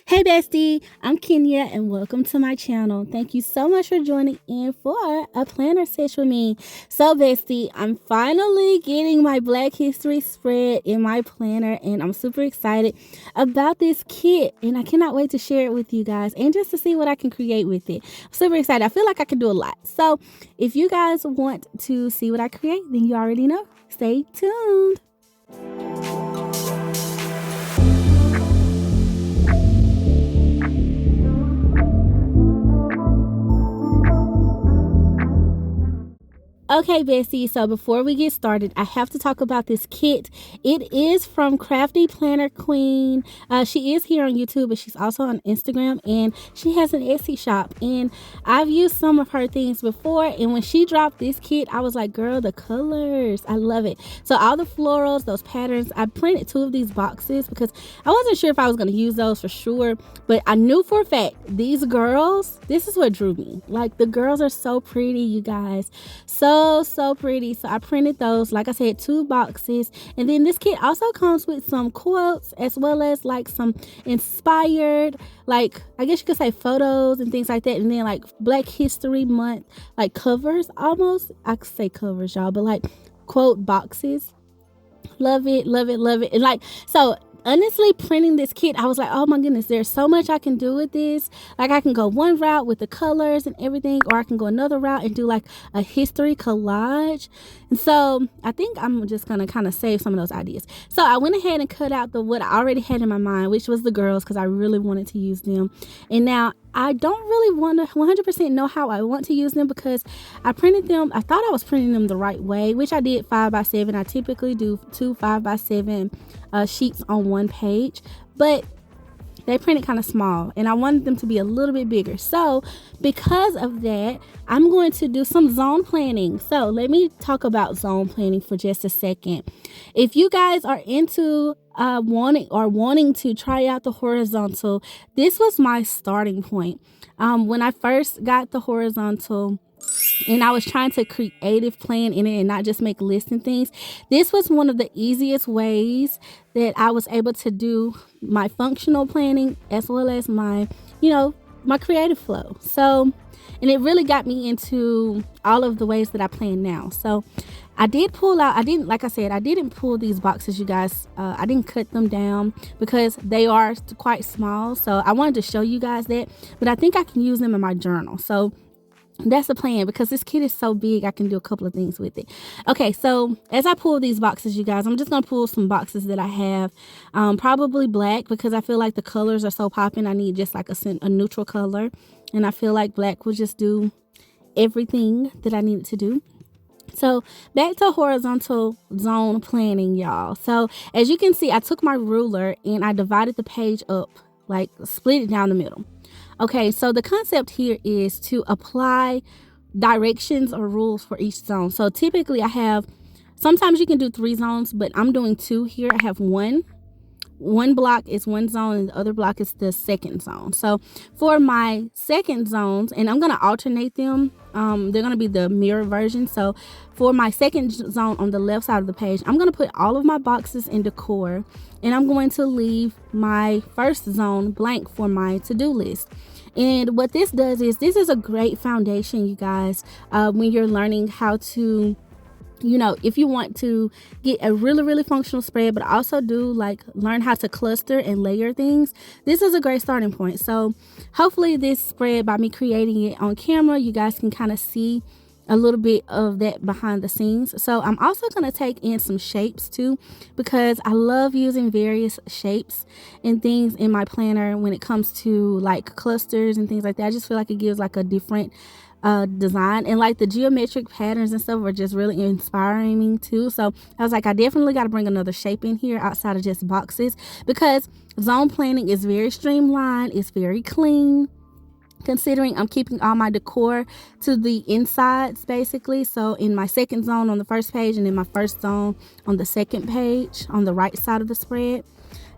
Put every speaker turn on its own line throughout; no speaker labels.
Hey Bestie, I'm Kenya and welcome to my channel. Thank you so much for joining in for a planner sesh with me. So Bestie, I'm finally getting my Black History spread in my planner and I'm super excited about this kit and I cannot wait to share it with you guys and just to see what I can create with it. I'm super excited. I feel like I can do a lot. So if you guys want to see what I create, then you already know. Stay tuned. Okay, Bestie, so before we get started, I have to talk about this kit. It is from Crafty Planner Queen. She is here on YouTube, but she's also on Instagram, and she has an Etsy shop. And I've used some of her things before, and when she dropped this kit, I was like, girl, the colors, I love it. So all the florals, those patterns, I printed 2 of these boxes because I wasn't sure if I was going to use those for sure, but I knew for a fact these girls, this is what drew me. Like, the girls are so pretty, you guys. So pretty. So I printed those, like I said, 2 boxes. And then this kit also comes with some quotes as well as like some inspired, like I guess you could say photos and things like that. And then like Black History Month, like covers almost. I could say covers, y'all, but like quote boxes. Love it, love it, love it. And like, so honestly, printing this kit, I was like, oh my goodness, there's so much I can do with this. Like, I can go one route with the colors and everything, or I can go another route and do like a history collage. And so I think I'm just gonna kind of save some of those ideas. So I went ahead and cut out what I already had in my mind, which was the girls, because I really wanted to use them. And now I don't really want to 100% know how I want to use them because I printed them. I thought I was printing them the right way, which I did 5x7. I typically do 2 5x7 sheets on one page, but they printed kind of small and I wanted them to be a little bit bigger. So because of that, I'm going to do some zone planning. So let me talk about zone planning for just a second. If you guys are into wanting to try out the horizontal, this was my starting point. When I first got the horizontal and I was trying to creative plan in it and not just make lists and things, this was one of the easiest ways that I was able to do my functional planning as well as my, my creative flow. So, and it really got me into all of the ways that I plan now. So I did pull out, I didn't pull these boxes, you guys. I didn't cut them down because they are quite small. So I wanted to show you guys that, but I think I can use them in my journal. So that's the plan because this kit is so big, I can do a couple of things with it. Okay, so as I pull these boxes, you guys, I'm just going to pull some boxes that I have. Probably black because I feel like the colors are so popping. I need just like a neutral color. And I feel like black will just do everything that I need it to do. So back to horizontal zone planning, y'all. So as you can see, I took my ruler and I divided the page up, like split it down the middle. Okay, so the concept here is to apply directions or rules for each zone. So typically sometimes you can do 3 zones, but I'm doing 2 here. I have one block is one zone and the other block is the second zone. So for my second zones, and I'm going to alternate them, they're going to be the mirror version. So for my second zone on the left side of the page, I'm going to put all of my boxes in decor and I'm going to leave my first zone blank for my to-do list. And what this does is this is a great foundation, you guys, when you're learning how to, if you want to get a really, really functional spread, but also learn how to cluster and layer things, this is a great starting point. So hopefully this spread, by me creating it on camera, you guys can kind of see a little bit of that behind the scenes. So I'm also going to take in some shapes too, because I love using various shapes and things in my planner when it comes to like clusters and things like that. I just feel like it gives like a different design, and like the geometric patterns and stuff are just really inspiring me too. So I was like, I definitely got to bring another shape in here outside of just boxes, because zone planning is very streamlined, it's very clean, considering I'm keeping all my decor to the insides basically. So in my second zone on the first page and in my first zone on the second page on the right side of the spread.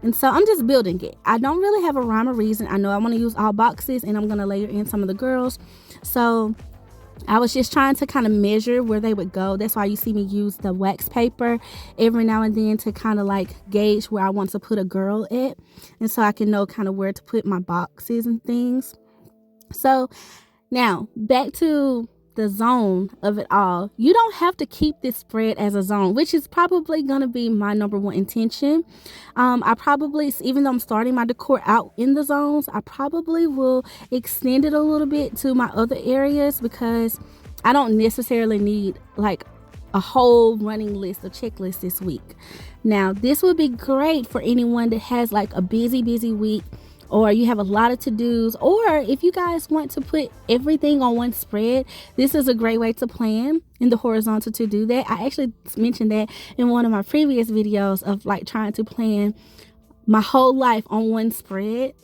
And so I'm just building it. I don't really have a rhyme or reason. I know I want to use all boxes and I'm going to layer in some of the girls. So I was just trying to kind of measure where they would go. That's why you see me use the wax paper every now and then to kind of like gauge where I want to put a girl at. And so I can know kind of where to put my boxes and things. So now back to the zone of it all. You don't have to keep this spread as a zone, which is probably going to be my number one intention. I probably, even though I'm starting my decor out in the zones, I probably will extend it a little bit to my other areas, because I don't necessarily need like a whole running list, a checklist this week. Now, this would be great for anyone that has like a busy week, or you have a lot of to-dos, or if you guys want to put everything on one spread, this is a great way to plan in the horizontal to do that. I actually mentioned that in one of my previous videos of like trying to plan my whole life on one spread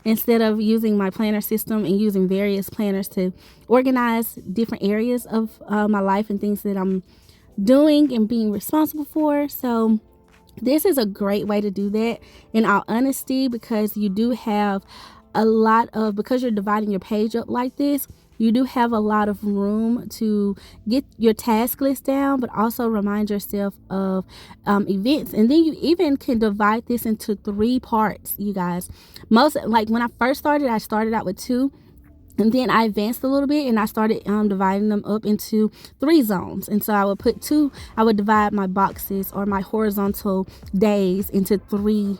instead of using my planner system and using various planners to organize different areas of my life and things that I'm doing and being responsible for. So this is a great way to do that, in all honesty, because you do have a lot of, because you're dividing your page up like this, you do have a lot of room to get your task list down, but also remind yourself of events. And then you even can divide this into 3 parts, you guys. Most, like when I first started, I started out with 2. And then I advanced a little bit and I started dividing them up into 3 zones. And so I would divide my boxes or my horizontal days into 3,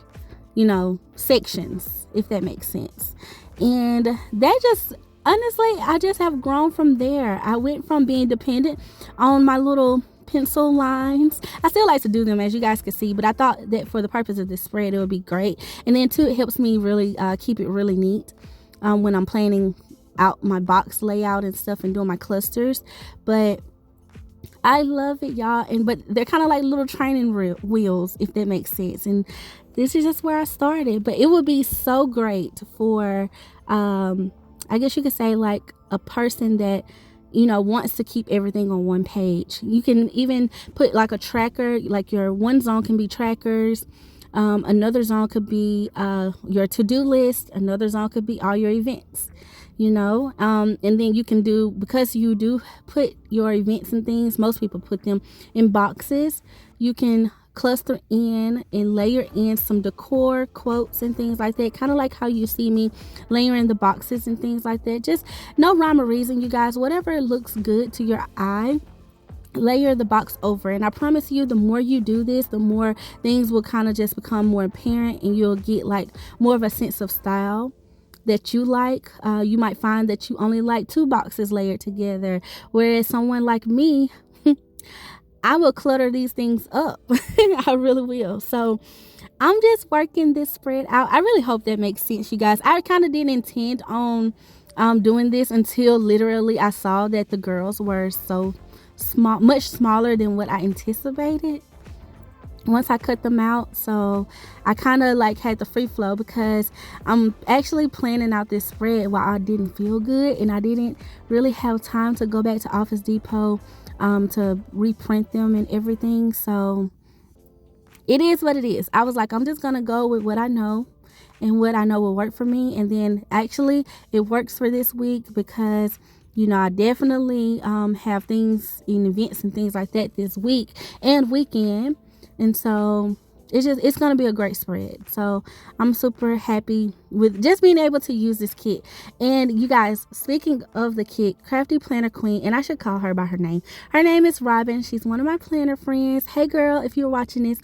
sections, if that makes sense. And that just, honestly, I just have grown from there. I went from being dependent on my little pencil lines. I still like to do them, as you guys can see, but I thought that for the purpose of this spread, it would be great. And then too, it helps me really keep it really neat when I'm planning out my box layout and stuff and doing my clusters. But I love it, y'all. But they're kind of like little training wheels, if that makes sense. And this is just where I started. But it would be so great for I guess you could say like a person that wants to keep everything on one page. You can even put like a tracker, like your one zone can be trackers. Another zone could be your to-do list. Another zone could be all your events. And then you can do, because you do put your events and things, most people put them in boxes, you can cluster in and layer in some decor quotes and things like that, kind of like how you see me layering the boxes and things like that. Just no rhyme or reason, you guys. Whatever looks good to your eye, layer the box over. And I promise you, the more you do this, the more things will kind of just become more apparent, and you'll get like more of a sense of style that you like. You might find that you only like 2 boxes layered together, whereas someone like me, I will clutter these things up. I really will. So I'm just working this spread out. I really hope that makes sense, you guys. I kind of didn't intend on doing this until literally I saw that the girls were so small, much smaller than what I anticipated once I cut them out. So I kind of like had the free flow, because I'm actually planning out this spread while I didn't feel good, and I didn't really have time to go back to Office Depot to reprint them and everything. So it is what it is. I was like, I'm just gonna go with what I know and what I know will work for me. And then actually it works for this week, because I definitely have things in events and things like that this week and weekend. And so it's going to be a great spread. So I'm super happy with just being able to use this kit. And you guys, speaking of the kit, Crafty Planner Queen, and I should call her by her name. Her name is Robin. She's one of my planner friends. Hey girl, if you're watching this.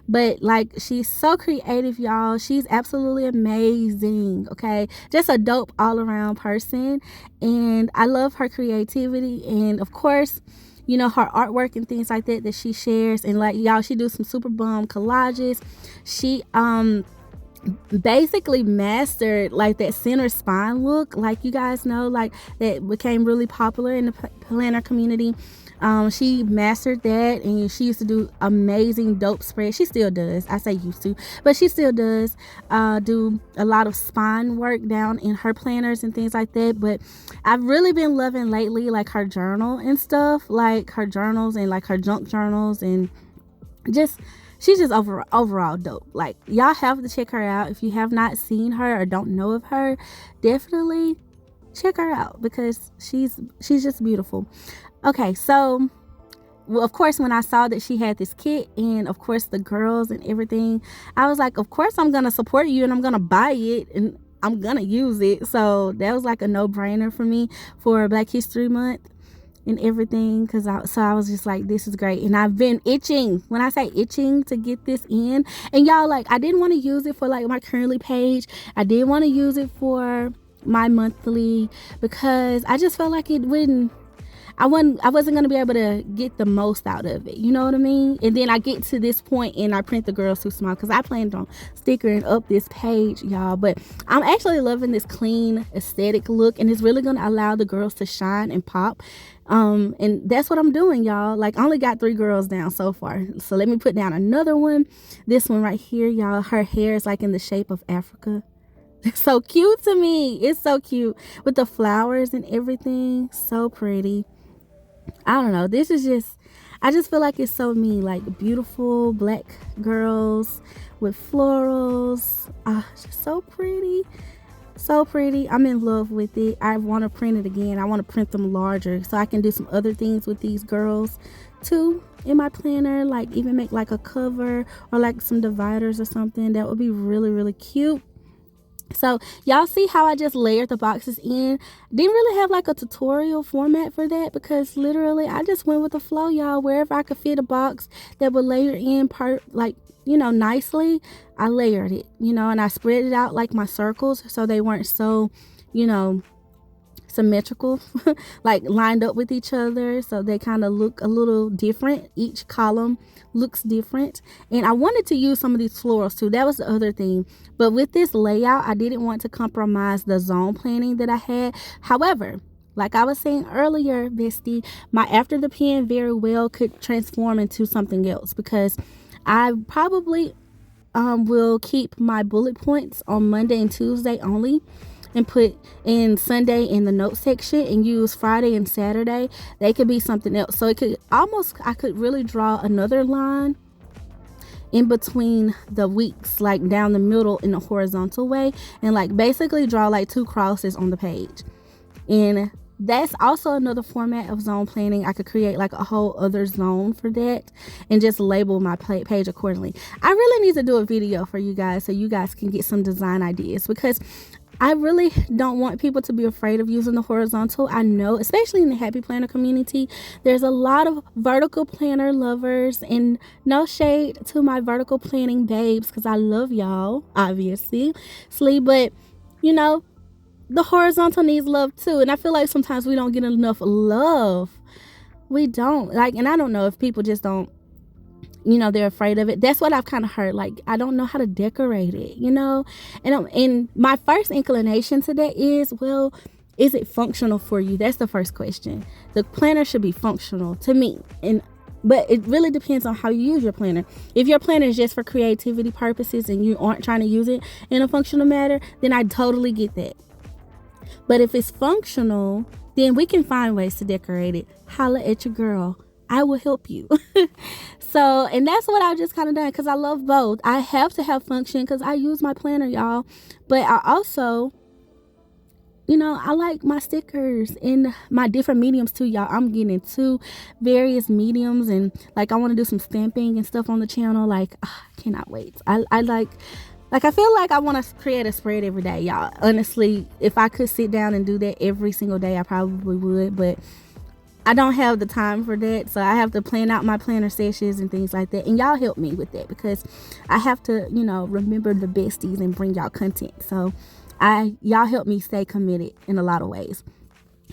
But like, she's so creative, y'all. She's absolutely amazing. Okay. Just a dope all around person. And I love her creativity. And of course, her artwork and things like that she shares. And like, y'all, she do some super bomb collages. She basically mastered like that center spine look, like you guys know, like that became really popular in the planner community. She mastered that, and she used to do amazing dope spreads. She still does. I say used to, but she still does do a lot of spine work down in her planners and things like that. But I've really been loving lately like her journal and stuff, like her journals and like her junk journals, and just she's just overall dope. Like, y'all have to check her out if you have not seen her or don't know of her. Definitely check her out because she's just beautiful. Okay, so well, of course, when I saw that she had this kit and of course the girls and everything, I was like, of course I'm gonna support you and I'm gonna buy it and I'm gonna use it. So that was like a no-brainer for me for Black History Month and everything, because I was just like, this is great. And I've been itching, when I say itching, to get this in. And y'all, like, I didn't want to use it for like my curly page. I did want to use it for my monthly because I just felt like it wouldn't, I wasn't gonna be able to get the most out of it, you know what I mean? And then I get to this point and I print the girls too small because I planned on stickering up this page, y'all. But I'm actually loving this clean aesthetic look, and it's really gonna allow the girls to shine and pop. And that's what I'm doing, y'all. Like, I only got 3 girls down so far, so let me put down another one. This one right here, y'all, her hair is like in the shape of Africa. It's so cute to me. It's so cute with the flowers and everything. So pretty. I don't know, this is just, I just feel like it's so me, like beautiful Black girls with florals. It's just so pretty, so pretty. I'm in love with it. I want to print it again. I want to print them larger so I can do some other things with these girls too in my planner, like even make like a cover or like some dividers or something. That would be really, really cute. So y'all see how I just layered the boxes in? Didn't really have like a tutorial format for that because literally I just went with the flow, y'all. Wherever I could fit a box that would layer in like, you know, nicely, I layered it, you know, and I spread it out like my circles so they weren't so, you know, symmetrical, like lined up with each other, so they kind of look a little different. Each column looks different. And I wanted to use some of these florals too. That was the other thing. But with this layout, I didn't want to compromise the zone planning that I had. However, like I was saying earlier, Bestie, my after the pen very well could transform into something else because I probably will keep my bullet points on Monday and Tuesday only, and put in Sunday in the note section and use Friday and Saturday. They could be something else. So it could almost, I could really draw another line in between the weeks, like down the middle in a horizontal way, and like basically draw like 2 crosses on the page. And that's also another format of zone planning. I could create like a whole other zone for that and just label my page accordingly. I really need to do a video for you guys so you guys can get some design ideas, because I really don't want people to be afraid of using the horizontal. I know, especially in the Happy Planner community, there's a lot of vertical planner lovers, and no shade to my vertical planning babes because I love y'all, obviously. But, you know, the horizontal needs love too. And I feel like sometimes we don't get enough love. We don't. Like, and I don't know if people just don't, you know, they're afraid of it. That's what I've kind of heard. Like, I don't know how to decorate it, you know? And my first inclination to that is, well, is it functional for you? That's the first question. The planner should be functional to me. But it really depends on how you use your planner. If your planner is just for creativity purposes and you aren't trying to use it in a functional manner, then I totally get that. But if it's functional, then we can find ways to decorate it. Holla at your girl. I will help you. So, and that's what I just kind of done because I love both. I have to have function because I use my planner, y'all. But I also, you know, I like my stickers in my different mediums too, y'all. I'm getting into various mediums, and like I want to do some stamping and stuff on the channel. Like, I cannot wait. I I feel like I want to create a spread every day, y'all. Honestly, if I could sit down and do that every single day, I probably would. But I don't have the time for that, so I have to plan out my planner sessions and things like that. And y'all help me with that because I have to, you know, remember the besties and bring y'all content. So y'all help me stay committed in a lot of ways.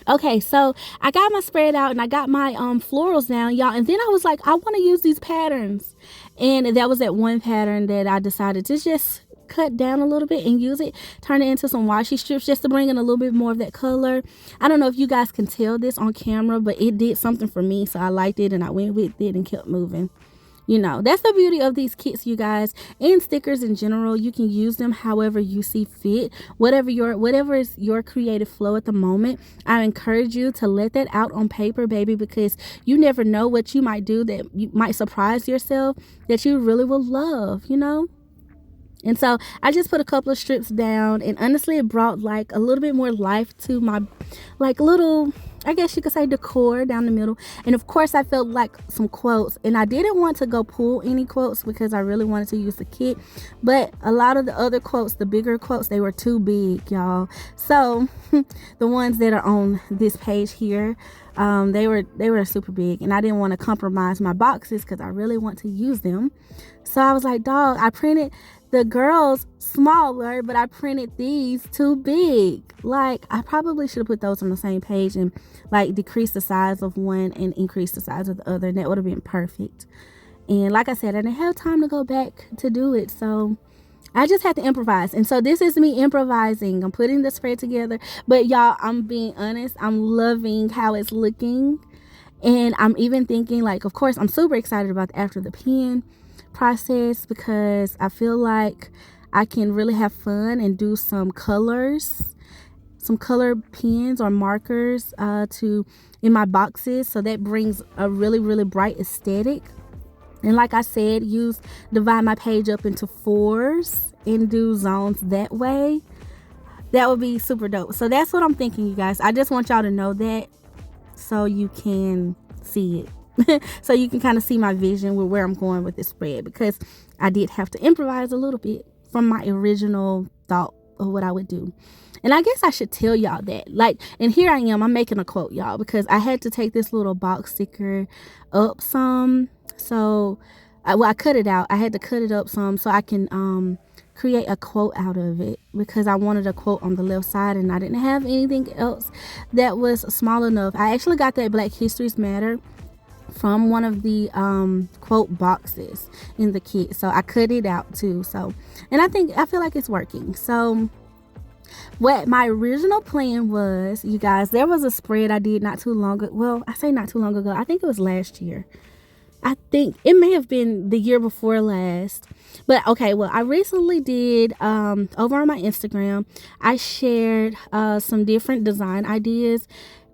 Okay, so I got my spread out and I got my florals down, y'all. And then I was like, I want to use these patterns. And that was that one pattern that I decided to just cut down a little bit and use it, turn it into some washi strips just to bring in a little bit more of that color. I don't know if you guys can tell this on camera, but it did something for me, so I liked it and I went with it and kept moving. You know, that's the beauty of these kits, you guys, and stickers in general. You can use them however you see fit, whatever is your creative flow at the moment. I encourage you to let that out on paper, baby, because you never know what you might do that you might surprise yourself that you really will love, you know. And so I just put a couple of strips down, and honestly it brought like a little bit more life to my like little, I guess you could say, decor down the middle. And of course I felt like some quotes, and I didn't want to go pull any quotes because I really wanted to use the kit, but a lot of the other quotes, the bigger quotes, they were too big, y'all. So the ones that are on this page here, they were super big, and I didn't want to compromise my boxes because I really want to use them. So I was like, dog, I printed the girls smaller, but I printed these too big. Like, I probably should have put those on the same page and like decrease the size of one and increase the size of the other, and that would have been perfect. And like I said, I didn't have time to go back to do it, so I just had to improvise. And so this is me improvising. I'm putting the spread together, but y'all, I'm being honest, I'm loving how it's looking. And I'm even thinking, like, of course I'm super excited about the after the pen process, because I feel like I can really have fun and do some colors, some color pens or markers to in my boxes, so that brings a really bright aesthetic. And like I said, divide my page up into 4s and do zones that way. That would be super dope. So that's what I'm thinking, you guys. I just want y'all to know that so you can see it. So you can kind of see my vision with where I'm going with this spread, because I did have to improvise a little bit from my original thought of what I would do. And I guess I should tell y'all that, like, and here I am, I'm making a quote, y'all, because I had to take this little box sticker up some. So I cut it out. I had to cut it up some so I can create a quote out of it, because I wanted a quote on the left side and I didn't have anything else that was small enough. I actually got that Black Histories Matter from one of the quote boxes in the kit, so I cut it out too. So, and I feel like it's working. So what my original plan was, you guys, there was a spread I did not too long ago. Well, I say not too long ago, I think it was last year. I think it may have been the year before last. But okay, well, I recently did over on my Instagram, I shared some different design ideas.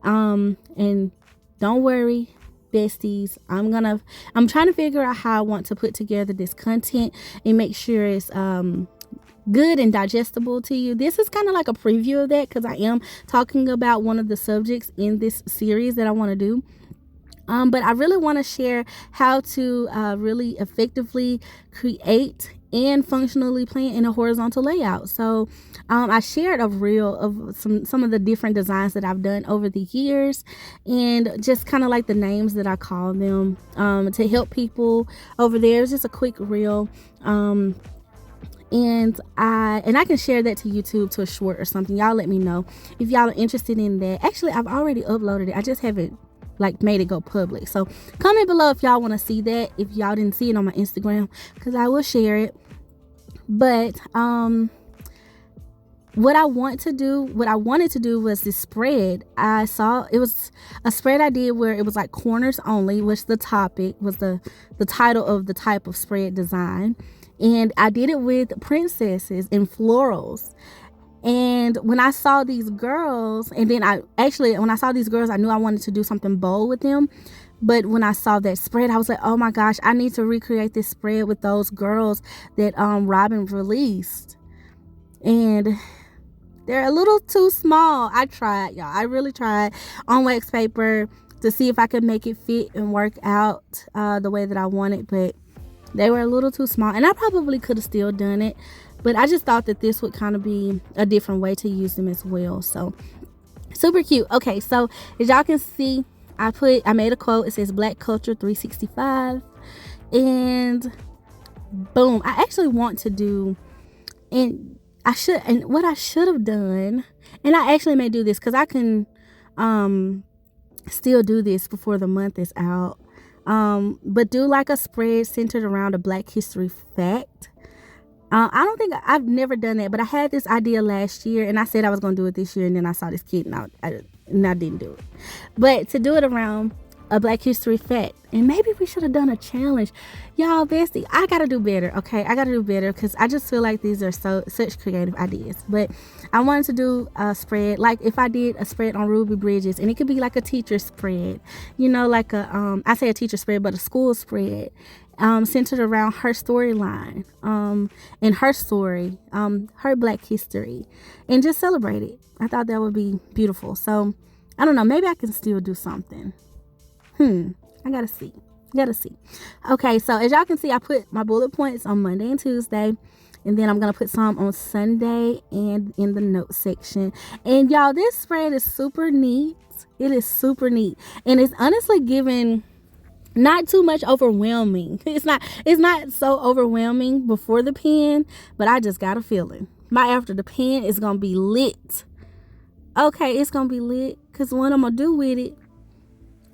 And don't worry, besties, I'm trying to figure out how I want to put together this content and make sure it's good and digestible to you. This is kind of like a preview of that, because I am talking about one of the subjects in this series that I want to do. But I really want to share how to really effectively create and functionally plan in a horizontal layout. So I shared a reel of some of the different designs that I've done over the years, and just kind of like the names that I call them to help people over there. It was just a quick reel. And I can share that to YouTube, to a short or something. Y'all let me know if y'all are interested in that. Actually, I've already uploaded it. I just haven't like made it go public. So comment below if y'all want to see that, if y'all didn't see it on my Instagram, because I will share it. But what I wanted to do was this spread. I saw it was a spread I did where it was like corners only, which the topic was the title of the type of spread design. And I did it with princesses and florals. And when I saw these girls, and then when I saw these girls, I knew I wanted to do something bold with them. But when I saw that spread, I was like, oh my gosh, I need to recreate this spread with those girls that Robin released. And they're a little too small. I tried, y'all. I really tried on wax paper to see if I could make it fit and work out the way that I wanted. But they were a little too small. And I probably could have still done it. But I just thought that this would kind of be a different way to use them as well. So super cute. Okay, so as y'all can see, I made a quote. It says Black Culture 365. And boom, I actually want to do, and what I should have done, and I actually may do this because I can still do this before the month is out. But do like a spread centered around a Black history fact. I've never done that, but I had this idea last year, and I said I was going to do it this year, and then I saw this kid, and I didn't do it. But to do it around a Black History fact. And maybe we should have done a challenge. Y'all, Bestie, I gotta do better, okay? I gotta do better because I just feel like these are such creative ideas. But I wanted to do a spread, like if I did a spread on Ruby Bridges, and it could be like a teacher spread, you know, like I say a teacher spread, but a school spread, centered around her storyline, and her story, her Black history, and just celebrate it. I thought that would be beautiful. So I don't know, maybe I can still do something. I gotta see. Okay, so as y'all can see, I put my bullet points on Monday and Tuesday, and then I'm gonna put some on Sunday and in the note section. And y'all, this spread is super neat. It is super neat, and it's honestly giving not too much overwhelming. It's not so overwhelming before the pen, but I just got a feeling my after the pen is gonna be lit. Okay, it's gonna be lit, because what I'm gonna do with it,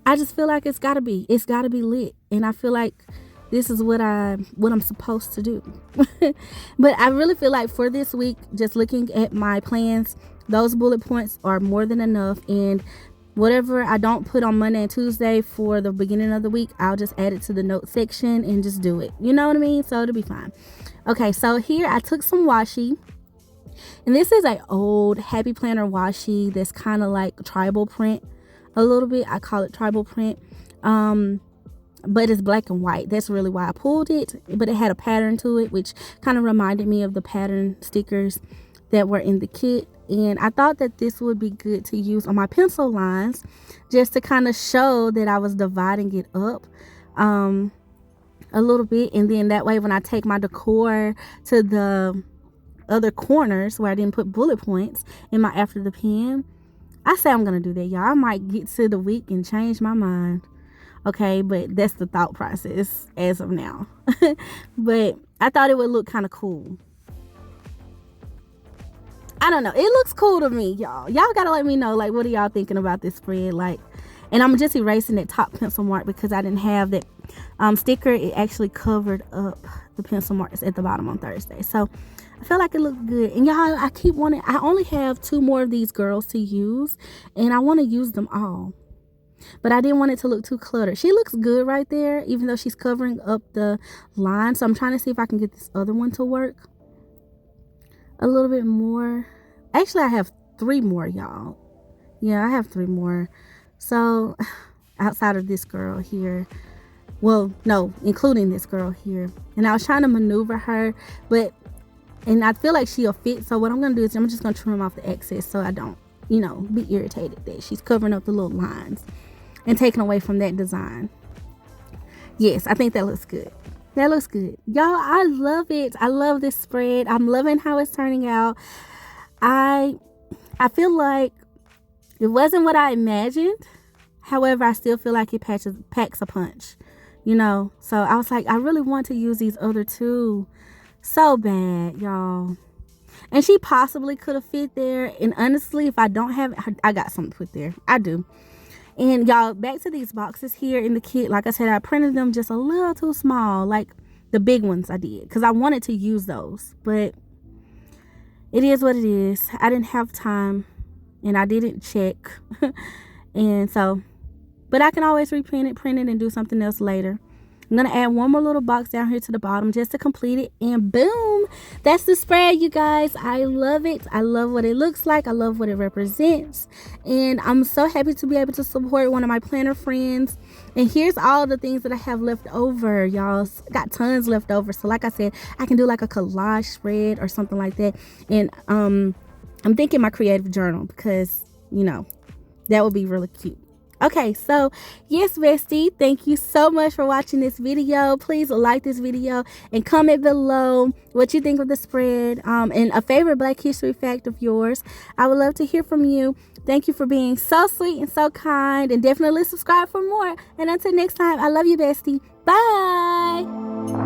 I just feel like it's gotta be lit, and I feel like this is what I'm supposed to do. But I really feel like for this week, just looking at my plans, those bullet points are more than enough, and whatever I don't put on Monday and Tuesday for the beginning of the week, I'll just add it to the note section and just do it. You know what I mean? So it'll be fine. Okay, so here I took some washi. And this is an old Happy Planner washi that's kind of like tribal print a little bit. I call it tribal print. But it's black and white. That's really why I pulled it. But it had a pattern to it, which kind of reminded me of the pattern stickers that were in the kit. And I thought that this would be good to use on my pencil lines, just to kind of show that I was dividing it up a little bit. And then that way, when I take my decor to the other corners where I didn't put bullet points in my after the pen, I say I'm gonna do that, y'all. I might get to the week and change my mind. Okay, but that's the thought process as of now. But I thought it would look kind of cool. I don't know, it looks cool to me, y'all. Y'all gotta let me know, like, what are y'all thinking about this spread? Like, and I'm just erasing that top pencil mark because I didn't have that sticker. It actually covered up the pencil marks at the bottom on Thursday. So I feel like it looked good. And y'all, I only have 2 more of these girls to use, and I want to use them all. But I didn't want it to look too cluttered. She looks good right there, even though she's covering up the line. So I'm trying to see if I can get this other one to work a little bit more. Actually, I have 3 more, y'all. Yeah, I have 3 more. So outside of this girl here, well, no, including this girl here. And I was trying to maneuver her, and I feel like she'll fit. So what I'm going to do is I'm just going to trim off the excess so I don't, be irritated that she's covering up the little lines and taking away from that design. Yes, I think that looks good. That looks good. Y'all, I love it. I love this spread. I'm loving how it's turning out. I feel like it wasn't what I imagined. However, I still feel like it packs a punch, So I was like, I really want to use these other 2 so bad, y'all. And she possibly could have fit there. And honestly, if I don't have it, I got something to put there. I do. And y'all, back to these boxes here in the kit. Like I said, I printed them just a little too small. Like the big ones I did, because I wanted to use those. But it is what it is. I didn't have time, and I didn't check. And so, but I can always reprint it, print it, and do something else later. I'm going to add one more little box down here to the bottom just to complete it. And boom, that's the spread, you guys. I love it. I love what it looks like. I love what it represents. And I'm so happy to be able to support one of my planner friends. And here's all the things that I have left over, y'all. Got tons left over. So like I said, I can do like a collage spread or something like that. And I'm thinking my creative journal because, that would be really cute. Okay, so yes, bestie, thank you so much for watching this video. Please like this video and comment below what you think of the spread, and a favorite Black History fact of yours. I would love to hear from you. Thank you for being so sweet and so kind, and definitely subscribe for more. And until next time, I love you, bestie. Bye.